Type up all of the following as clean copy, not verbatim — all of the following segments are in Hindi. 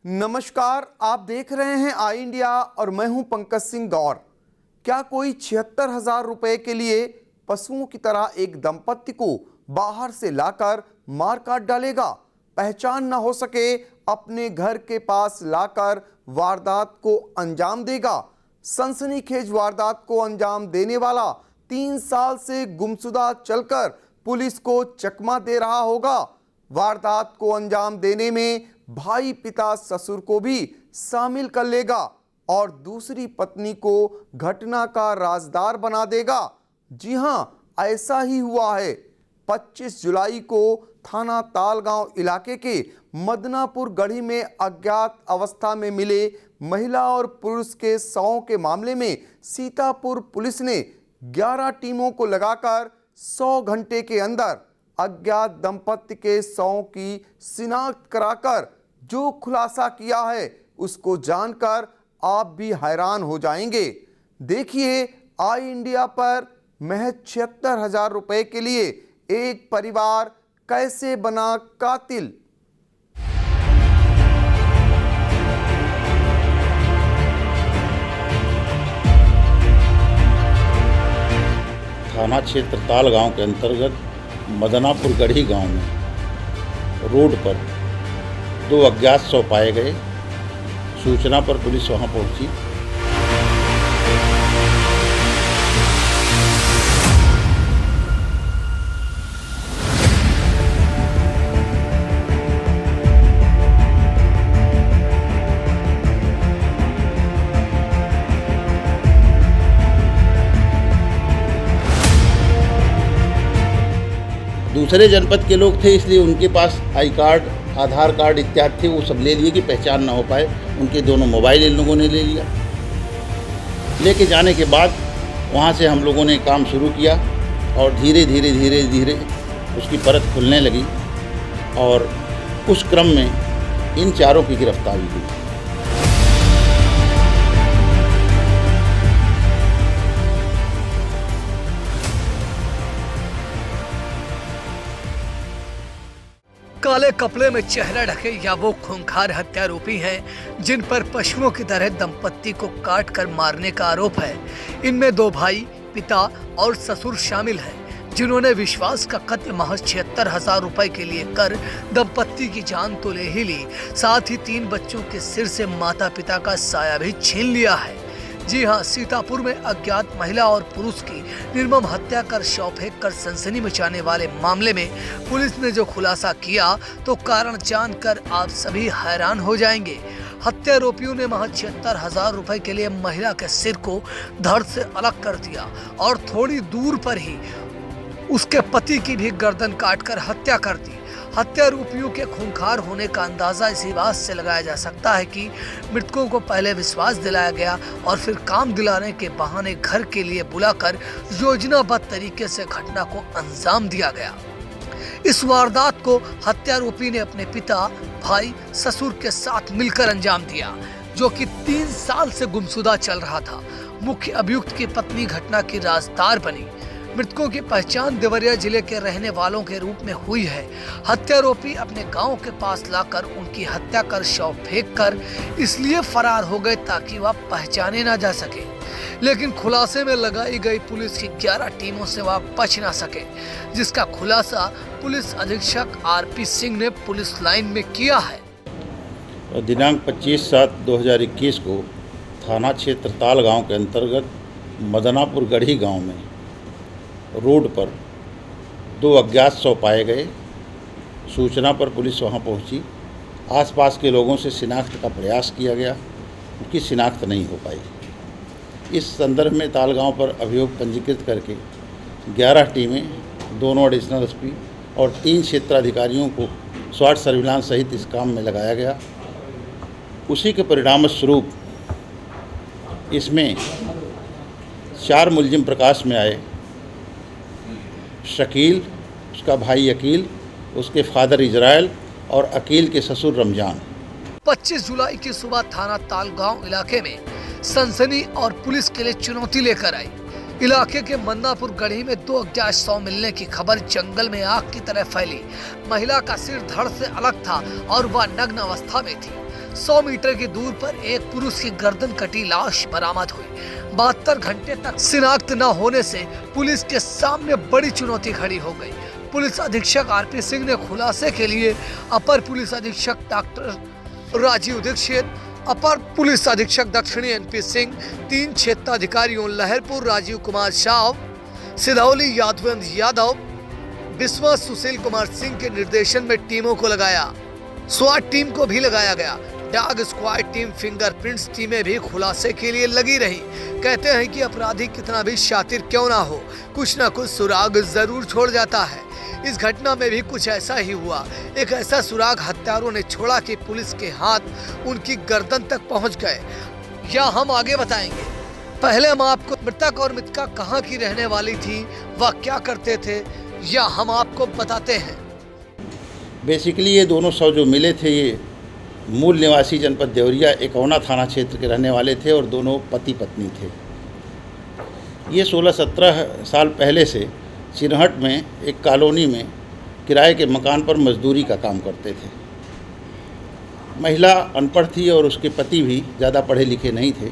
नमस्कार, आप देख रहे हैं आई इंडिया और मैं हूं पंकज सिंह गौर। क्या कोई 76,000 रुपए के लिए पशुओं की तरह एक दंपत्ति को बाहर से लाकर मार काट डालेगा? पहचान न हो सके अपने घर के पास लाकर वारदात को अंजाम देगा। सनसनीखेज वारदात को अंजाम देने वाला 3 साल से गुमशुदा चलकर पुलिस को चकमा दे रहा होगा। वारदात को अंजाम देने में भाई पिता ससुर को भी शामिल कर लेगा और दूसरी पत्नी को घटना का राजदार बना देगा। जी हां, ऐसा ही हुआ है। 25 जुलाई को थाना तालगांव इलाके के मदनापुर गढ़ी में अज्ञात अवस्था में मिले महिला और पुरुष के शवों के मामले में सीतापुर पुलिस ने 11 टीमों को लगाकर 100 घंटे के अंदर अज्ञात दंपत्ति के शवों की शिनाख्त कराकर जो खुलासा किया है उसको जानकर आप भी हैरान हो जाएंगे। देखिए आई इंडिया पर महज 76,000 रुपए के लिए एक परिवार कैसे बना कातिल। थाना क्षेत्र तालगांव के अंतर्गत मदनापुर गढ़ी गांव में रोड पर 2 अज्ञात शव पाए गए। सूचना पर पुलिस वहां पहुंची। दूसरे जनपद के लोग थे, इसलिए उनके पास आई कार्ड, आधार कार्ड इत्यादि थे, वो सब ले लिए कि पहचान ना हो पाए। उनके दोनों मोबाइल इन लोगों ने ले लिया। लेके जाने के बाद वहाँ से हम लोगों ने काम शुरू किया और धीरे धीरे उसकी परत खुलने लगी और उस क्रम में इन चारों की गिरफ्तारी हुई। काले कपड़े में चेहरा ढके या वो खूंखार हत्यारोपी हैं जिन पर पशुओं की तरह दंपत्ति को काट कर मारने का आरोप है। इनमें 2 भाई, पिता और ससुर शामिल हैं, जिन्होंने विश्वास का कत्ल महज 76,000 रुपए के लिए कर दंपत्ति की जान तो ले ही ली, साथ ही 3 बच्चों के सिर से माता पिता का साया भी छीन लिया है। जी हां, सीतापुर में अज्ञात महिला और पुरुष की निर्मम हत्या कर शव फेंक कर सनसनी मचाने वाले मामले में पुलिस ने जो खुलासा किया तो कारण जानकर आप सभी हैरान हो जाएंगे। हत्यारोपियों ने महज 76,000 रुपए के लिए महिला के सिर को धड़ से अलग कर दिया और थोड़ी दूर पर ही उसके पति की भी गर्दन काटकर हत्या कर दी। हत्यारोपियों के खूंखार होने का अंदाजा इसी बात से लगाया जा सकता है कि मृतकों को पहले विश्वास दिलाया गया और फिर काम दिलाने के बहाने घर के लिए बुलाकर योजनाबद्ध तरीके से घटना को अंजाम दिया गया। इस वारदात को हत्यारोपी ने अपने पिता, भाई, ससुर के साथ मिलकर अंजाम दिया, जो कि 3 साल से गुमशुदा चल रहा था। मुख्य अभियुक्त की पत्नी घटना की राजदार बनी। मृतकों की पहचान देवरिया जिले के रहने वालों के रूप में हुई है। हत्यारोपी अपने गांव के पास लाकर उनकी हत्या कर शव फेंक कर इसलिए फरार हो गए ताकि वह पहचाने ना जा सके, लेकिन खुलासे में लगाई गई पुलिस की 11 टीमों से वह बच ना सके, जिसका खुलासा पुलिस अधीक्षक RP सिंह ने पुलिस लाइन में किया है। दिनांक 25/7/2021 को थाना क्षेत्र तालगांव के अंतर्गत मदनापुर गढ़ी गांव में रोड पर 2 अज्ञात शव पाए गए। सूचना पर पुलिस वहां पहुंची। आसपास के लोगों से शिनाख्त का प्रयास किया गया, उनकी शिनाख्त नहीं हो पाई। इस संदर्भ में तालगांव पर अभियोग पंजीकृत करके 11 टीमें, 2 एडिशनल SP और 3 क्षेत्राधिकारियों को स्वाट सर्विलांस सहित इस काम में लगाया गया। उसी के परिणाम स्वरूप इसमें 4 मुलजिम प्रकाश में आए। शकील, उसका भाई अकील, उसके फादर इजराइल और अकील के ससुर रमजान। 25 जुलाई की सुबह थाना तालगांव इलाके में सनसनी और पुलिस के लिए चुनौती लेकर आई। इलाके के मदनापुर गढ़ी में 2 अज्ञात शव मिलने की खबर जंगल में आग की तरह फैली। महिला का सिर धड़ से अलग था और वह नग्न अवस्था में थी। 100 मीटर की दूर पर एक पुरुष की गर्दन कटी लाश बरामद हुई। 72 घंटे तक शिनाख्त न होने से पुलिस के सामने बड़ी चुनौती खड़ी हो गई। पुलिस अधीक्षक आरपी सिंह ने खुलासे के लिए अपर पुलिस अधीक्षक डॉक्टर राजीव दीक्षित, अपर पुलिस अधीक्षक दक्षिणी एनपी सिंह, 3 क्षेत्राधिकारियों लहरपुर राजीव कुमार शाह, सिधौली यादवेंद्र यादव, बिस्वा सुशील कुमार सिंह के निर्देशन में टीमों को लगाया। स्वाट टीम को भी लगाया गया। डॉग स्क्वाड टीम, फिंगरप्रिंट्स टीमें भी खुलासे के लिए लगी रही। कहते हैं कि अपराधी कितना भी शातिर क्यों ना हो, कुछ ना कुछ सुराग जरूर छोड़ जाता है। इस घटना में भी कुछ ऐसा ही हुआ। एक ऐसा सुराग हत्यारों ने छोड़ा कि पुलिस के हाथ उनकी गर्दन तक पहुंच गए। या हम आगे बताएंगे। पहले हम आपको मृतक और मृतका कहां की रहने वाली थी, वह क्या करते थे, या हम आपको बताते हैं। बेसिकली ये दोनों शव जो मिले थे ये मूल निवासी जनपद देवरिया एकौना थाना क्षेत्र के रहने वाले थे और दोनों पति पत्नी थे। ये 16-17 साल पहले से चिन्हट में एक कॉलोनी में किराए के मकान पर मजदूरी का काम करते थे। महिला अनपढ़ थी और उसके पति भी ज़्यादा पढ़े लिखे नहीं थे।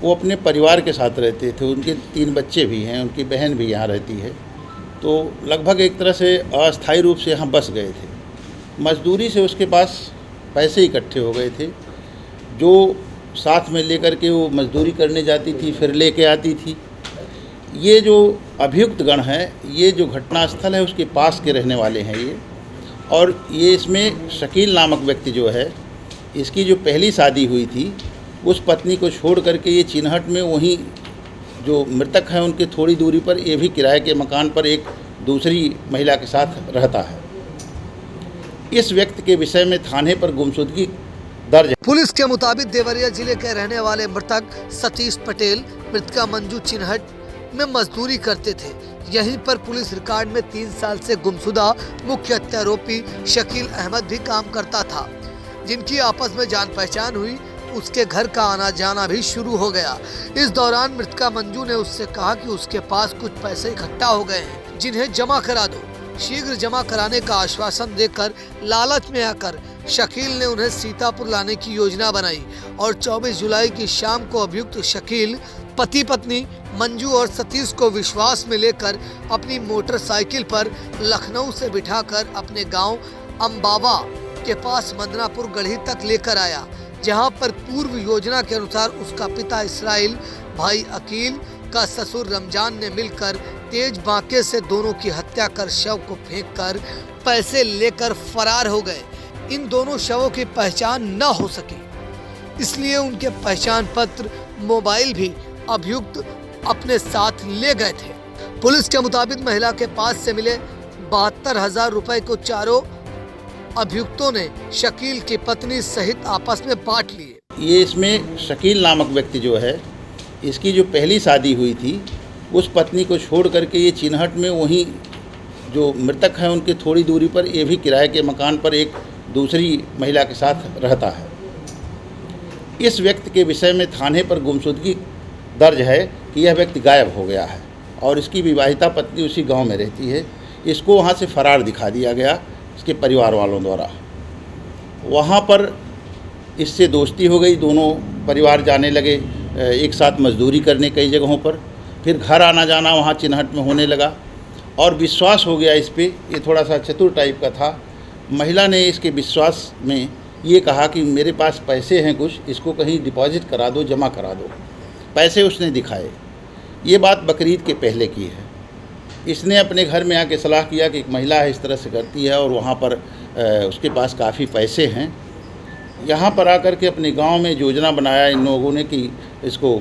वो अपने परिवार के साथ रहते थे। उनके 3 बच्चे भी हैं, उनकी बहन भी यहाँ रहती है। तो लगभग एक तरह से अस्थायी रूप से यहाँ बस गए थे। मजदूरी से उसके पास पैसे इकट्ठे हो गए थे जो साथ में लेकर के वो मजदूरी करने जाती थी, फिर लेके आती थी। ये जो अभियुक्त गण है, ये जो घटना स्थल है उसके पास के रहने वाले हैं ये। और ये इसमें शकील नामक व्यक्ति जो है, इसकी जो पहली शादी हुई थी उस पत्नी को छोड़ करके ये चिन्हट में वहीं जो मृतक है उनके थोड़ी दूरी पर ये भी किराए के मकान पर एक दूसरी महिला के साथ रहता है। इस व्यक्ति के विषय में थाने पर गुमशुदगी दर्ज है। पुलिस के मुताबिक देवरिया जिले के रहने वाले मृतक सतीश पटेल, मृतका मंजू चिन्हट में मजदूरी करते थे। यहीं पर पुलिस रिकॉर्ड में 3 साल से गुमशुदा मुख्य हत्यारोपी शकील अहमद भी काम करता था, जिनकी आपस में जान पहचान हुई। उसके घर का आना जाना भी शुरू हो गया। इस दौरान मृतका मंजू ने उससे कहा कि उसके पास कुछ पैसे इकट्ठा हो गए हैं जिन्हें जमा करा दो। शीघ्र जमा कराने का आश्वासन देकर लालच में आकर शकील ने उन्हें सीतापुर लाने की योजना बनाई और 24 जुलाई की शाम को अभियुक्त शकील पति पत्नी मंजू और सतीश को विश्वास में लेकर अपनी मोटरसाइकिल पर लखनऊ से बिठाकर अपने गाँव अम्बावा के पास मदनापुर गढ़ी तक लेकर आया, जहां पर पूर्व योजना के अनुसार उसका पिता इसराइल, भाई अकील का ससुर रमजान ने मिलकर तेज बांके से दोनों की हत्या कर शव को फेंककर पैसे लेकर फरार हो गए। इन दोनों शवों की पहचान न हो सकी, इसलिए उनके पहचान पत्र, मोबाइल भी अभियुक्त अपने साथ ले गए थे। पुलिस के मुताबिक महिला के पास से मिले 72,000 रुपए को चारों अभियुक्तों ने शकील की पत्नी सहित आपस में बांट लिए। ये इसमें शकील नामक व्यक्ति जो है, इसकी जो पहली शादी हुई थी उस पत्नी को छोड़ करके ये चिन्हट में वहीं जो मृतक है उनके थोड़ी दूरी पर ये भी किराए के मकान पर एक दूसरी महिला के साथ रहता है। इस व्यक्ति के विषय में थाने पर गुमशुदगी दर्ज है कि यह व्यक्ति गायब हो गया है और इसकी विवाहिता पत्नी उसी गांव में रहती है। इसको वहां से फरार दिखा दिया गया इसके परिवार वालों द्वारा। वहाँ पर इससे दोस्ती हो गई, दोनों परिवार जाने लगे एक साथ मजदूरी करने कई जगहों पर। फिर घर आना जाना वहाँ चिन्हट में होने लगा और विश्वास हो गया इस पे। ये थोड़ा सा चतुर टाइप का था। महिला ने इसके विश्वास में ये कहा कि मेरे पास पैसे हैं कुछ, इसको कहीं डिपॉजिट करा दो, जमा करा दो। पैसे उसने दिखाए। ये बात बकरीद के पहले की है। इसने अपने घर में आके सलाह किया कि एक महिला है इस तरह से करती है और वहाँ पर उसके पास काफ़ी पैसे हैं। यहाँ पर आकर के अपने गांव में योजना बनाया इन लोगों ने कि इसको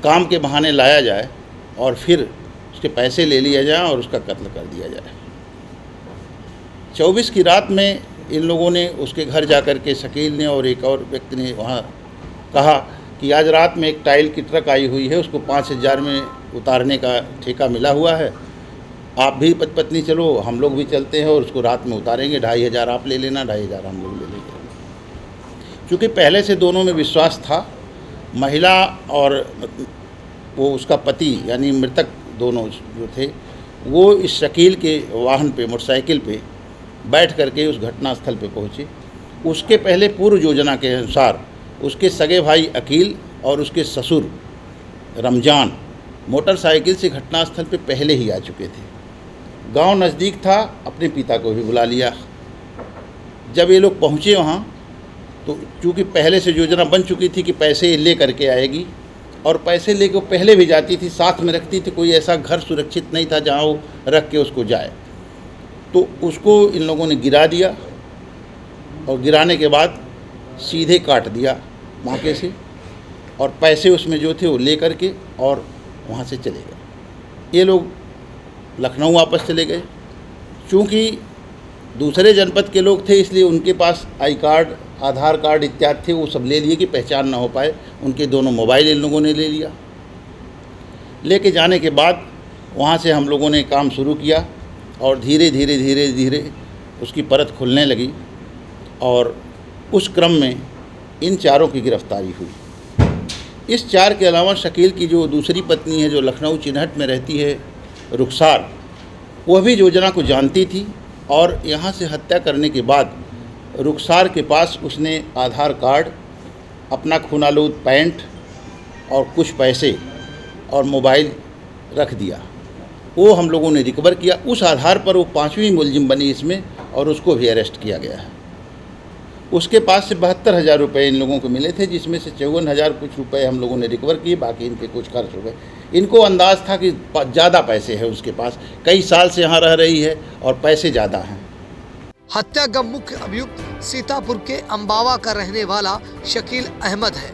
काम के बहाने लाया जाए और फिर उसके पैसे ले लिया जाए और उसका कत्ल कर दिया जाए। 24 की रात में इन लोगों ने उसके घर जाकर के शकील ने और एक और व्यक्ति ने वहाँ कहा कि आज रात में एक टाइल की ट्रक आई हुई है, उसको 5,000 में उतारने का ठेका मिला हुआ है, आप भी पत्नी चलो, हम लोग भी चलते हैं और उसको रात में उतारेंगे। 2,500 आप ले लेना, 2,500 हम लोग ले लेंगे। क्योंकि पहले से दोनों में विश्वास था। महिला और वो उसका पति यानी मृतक दोनों जो थे वो इस शकील के वाहन पे, मोटरसाइकिल पे बैठ करके उस घटना स्थल पे पहुँचे उसके पहले पूर्व योजना के अनुसार उसके सगे भाई अकील और उसके ससुर रमजान मोटरसाइकिल से घटनास्थल पे पहले ही आ चुके थे। गांव नज़दीक था, अपने पिता को भी बुला लिया। जब ये लोग पहुँचे वहाँ तो चूँकि पहले से योजना बन चुकी थी कि पैसे ले करके आएगी और पैसे लेके पहले भी जाती थी, साथ में रखती थी। कोई ऐसा घर सुरक्षित नहीं था जहाँ वो रख के उसको जाए। तो उसको इन लोगों ने गिरा दिया और गिराने के बाद सीधे काट दिया मौके से और पैसे उसमें जो थे वो ले करके और वहाँ से चले गए। ये लोग लखनऊ वापस चले गए। चूँकि दूसरे जनपद के लोग थे इसलिए उनके पास आई कार्ड, आधार कार्ड इत्यादि थे, वो सब ले लिए कि पहचान ना हो पाए। उनके दोनों मोबाइल इन लोगों ने ले लिया। लेके जाने के बाद वहाँ से हम लोगों ने काम शुरू किया और धीरे धीरे उसकी परत खुलने लगी और उस क्रम में इन चारों की गिरफ्तारी हुई। इस चार के अलावा शकील की जो दूसरी पत्नी है, जो लखनऊ चिन्हट में रहती है, रुखसार, वह भी योजना को जानती थी और यहाँ से हत्या करने के बाद रुखसार के पास उसने आधार कार्ड, अपना खूनालूद पैंट और कुछ पैसे और मोबाइल रख दिया। वो हम लोगों ने रिकवर किया। उस आधार पर वो 5वीं मुलजिम बनी इसमें और उसको भी अरेस्ट किया गया है। उसके पास से 72,000 रुपये इन लोगों को मिले थे, जिसमें से 54,000 कुछ रुपए हम लोगों ने रिकवर किए, बाकी इनके कुछ खर्च हो गए। इनको अंदाज़ था कि ज़्यादा पैसे हैं उसके पास, कई साल से यहाँ रह रही है और पैसे ज़्यादा हैं। हत्या का मुख्य अभियुक्त सीतापुर के अम्बावा का रहने वाला शकील अहमद है।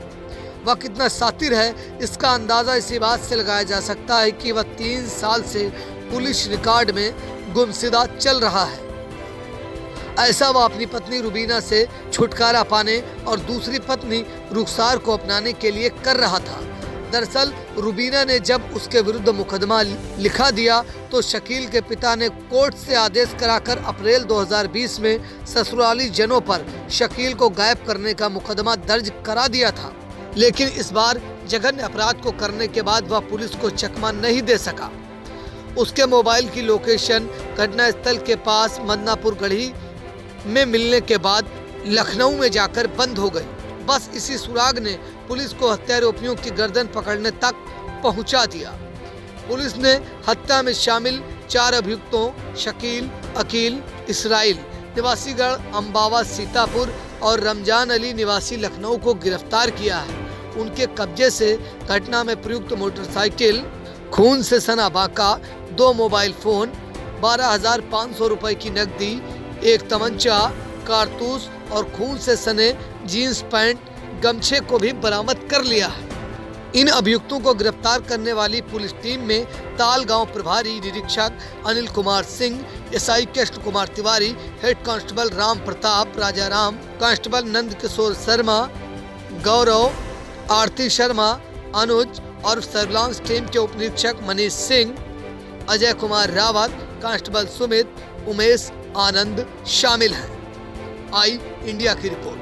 वह कितना शातिर है इसका अंदाज़ा इसी बात से लगाया जा सकता है कि वह 3 साल से पुलिस रिकॉर्ड में गुमशुदा चल रहा है। ऐसा वह अपनी पत्नी रुबीना से छुटकारा पाने और दूसरी पत्नी रुखसार को अपनाने के लिए कर रहा था। दरअसल रुबीना ने जब उसके विरुद्ध मुकदमा लिखा दिया तो शकील के पिता ने कोर्ट से आदेश कराकर अप्रैल 2020 में ससुराली जनों पर शकील को गायब करने का मुकदमा दर्ज करा दिया था। लेकिन इस बार जघन्य अपराध को करने के बाद वह पुलिस को चकमा नहीं दे सका। उसके मोबाइल की लोकेशन घटना स्थल के पास मदनापुर गढ़ी में मिलने के बाद लखनऊ में जाकर बंद हो गई। बस इसी सुराग ने पुलिस को हत्यारोपियों की गर्दन पकड़ने तक पहुंचा दिया। पुलिस ने हत्या में शामिल 4 अभियुक्तों शकील, अकील, इसराइल निवासी गढ़ अम्बावा सीतापुर और रमजान अली निवासी लखनऊ को गिरफ्तार किया है। उनके कब्जे से घटना में प्रयुक्त मोटरसाइकिल, खून से सना बाका, 2 मोबाइल फोन, 12,500 रुपए की नकदी, 1 तमंचा, कारतूस और खून से सने जीन्स पैंट, गमछे को भी बरामद कर लिया है। इन अभियुक्तों को गिरफ्तार करने वाली पुलिस टीम में ताल गांव प्रभारी निरीक्षक Anil Kumar Singh, SI Krishna Kumar Tiwari, head constable Ram Pratap Rajaram, constable Nand Kishore Sharma, Gaurav, Arti Sharma, Anuj और सर्विलांस टीम के उप निरीक्षक मनीष सिंह, अजय कुमार रावत, कांस्टेबल सुमित, उमेश आनंद शामिल हैं। आई इंडिया की रिपोर्ट।